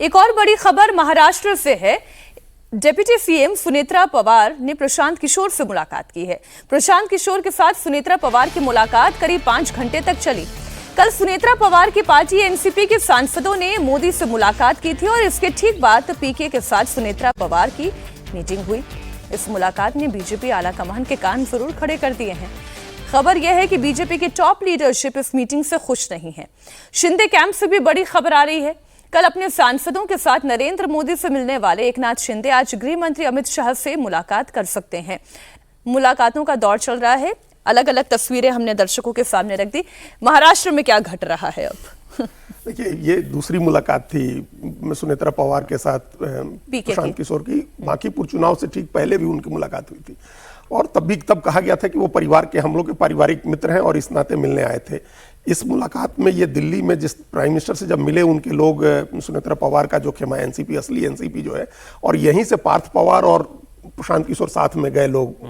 एक और बड़ी खबर महाराष्ट्र से है। डिप्टी सीएम सुनेत्रा पवार ने प्रशांत किशोर से मुलाकात की है। प्रशांत किशोर के साथ सुनेत्रा पवार की मुलाकात करीब 5 घंटे तक चली। कल सुनेत्रा पवार की पार्टी एनसीपी के सांसदों ने मोदी से मुलाकात की थी और इसके ठीक बाद पीके के साथ सुनेत्रा पवार की मीटिंग हुई। इस मुलाकात ने बीजेपी आलाकमान के कान जरूर खड़े कर दिए हैं। खबर यह है कि बीजेपी की टॉप लीडरशिप इस मीटिंग से खुश नहीं है। शिंदे कैंप से भी बड़ी खबर आ रही है। कल अपने सांसदों के साथ नरेंद्र मोदी से मिलने वाले एकनाथ शिंदे आज गृह मंत्री अमित शाह से मुलाकात कर सकते हैं। मुलाकातों का दौर चल रहा है। अलग अलग तस्वीरें हमने दर्शकों के सामने रख दी। महाराष्ट्र में क्या घट रहा है अब? देखिए, ये दूसरी मुलाकात थी सुनेत्रा पवार के साथ प्रशांत किशोर की। बांकीपुर चुनाव से ठीक पहले भी उनकी मुलाकात हुई थी और तब कहा गया था कि वो परिवार के, हम लोग के पारिवारिक मित्र हैं और इस नाते मिलने आए थे। इस मुलाकात में ये दिल्ली में जिस प्राइम मिनिस्टर से जब मिले उनके लोग, सुनेत्रा पवार का जो खेमा एनसीपी, असली एनसीपी जो है, और यहीं से पार्थ पवार और प्रशांत किशोर साथ में गए लोग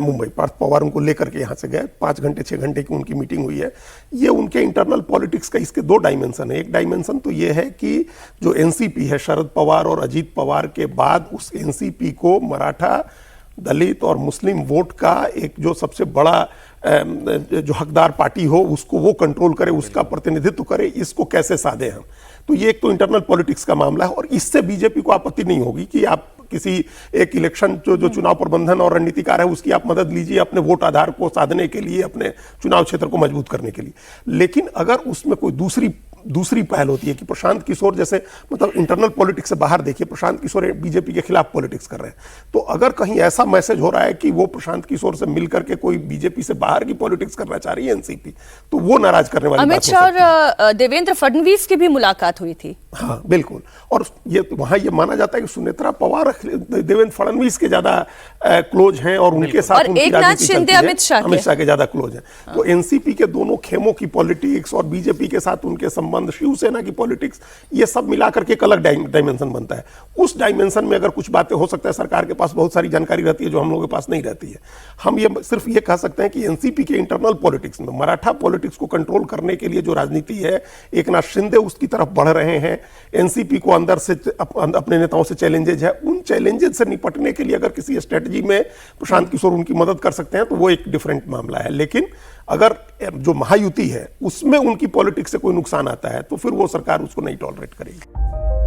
मुंबई। पार्थ पवार उनको लेकर के यहाँ से गए। 5 घंटे 6 घंटे की उनकी मीटिंग हुई है। ये उनके इंटरनल पॉलिटिक्स का इसके 2 डायमेंशन है। एक डायमेंशन तो ये है कि जो एनसीपी है, शरद पवार और अजीत पवार के बाद उस एनसीपी को मराठा, दलित और मुस्लिम वोट का एक जो सबसे बड़ा जो हकदार पार्टी हो उसको वो कंट्रोल करे, उसका प्रतिनिधित्व करे, इसको कैसे साधे हम। तो ये एक तो इंटरनल पॉलिटिक्स का मामला है और इससे बीजेपी को आपत्ति नहीं होगी कि आप किसी एक इलेक्शन जो चुनाव प्रबंधन और रणनीतिकार है उसकी आप मदद लीजिए अपने वोट आधार को साधने के लिए, अपने चुनाव क्षेत्र को मजबूत करने के लिए। लेकिन अगर उसमें कोई दूसरी पहल होती है कि प्रशांत किशोर जैसे, मतलब इंटरनल पॉलिटिक्स से बाहर देखिए, प्रशांत किशोर बीजेपी के खिलाफ पॉलिटिक्स कर रहे हैं, तो अगर कहीं ऐसा मैसेज हो रहा है कि वो प्रशांत किशोर से मिलकर के कोई बीजेपी से बाहर की पॉलिटिक्स करना चाह रही है एनसीपी, तो वो नाराज करने वाली अमित शाह और देवेंद्र फडणवीस की भी मुलाकात हुई थी। हाँ बिल्कुल, और ये वहां ये माना जाता है कि सुनेत्रा पवार देवेंद्र फडणवीस के ज्यादा क्लोज हैं और उनके साथ और एकनाथ शिंदे अमित शाह के ज्यादा क्लोज हैं। तो एनसीपी के दोनों खेमों की पॉलिटिक्स और बीजेपी के साथ उनके संबंध, शिवसेना की पॉलिटिक्स, ये सब मिलाकर के एक अलग डायमेंशन बनता है। उस डायमेंशन में अगर कुछ बातें हो सकता है, सरकार के पास बहुत सारी जानकारी रहती है जो हम लोगों के पास नहीं रहती है। हम ये सिर्फ ये कह सकते हैं कि एनसीपी के इंटरनल पॉलिटिक्स में, मराठा पॉलिटिक्स को कंट्रोल करने के लिए जो राजनीति है, एकनाथ शिंदे उसकी तरफ बढ़ रहे हैं। एनसीपी को अंदर से अपने नेताओं से चैलेंजेज है, उन चैलेंजेज से निपटने के लिए अगर किसी स्ट्रेटजी में प्रशांत किशोर उनकी मदद कर सकते हैं तो वो एक डिफरेंट मामला है। लेकिन अगर जो महायुति है उसमें उनकी पॉलिटिक्स से कोई नुकसान आता है तो फिर वो सरकार उसको नहीं टॉलरेट करेगी।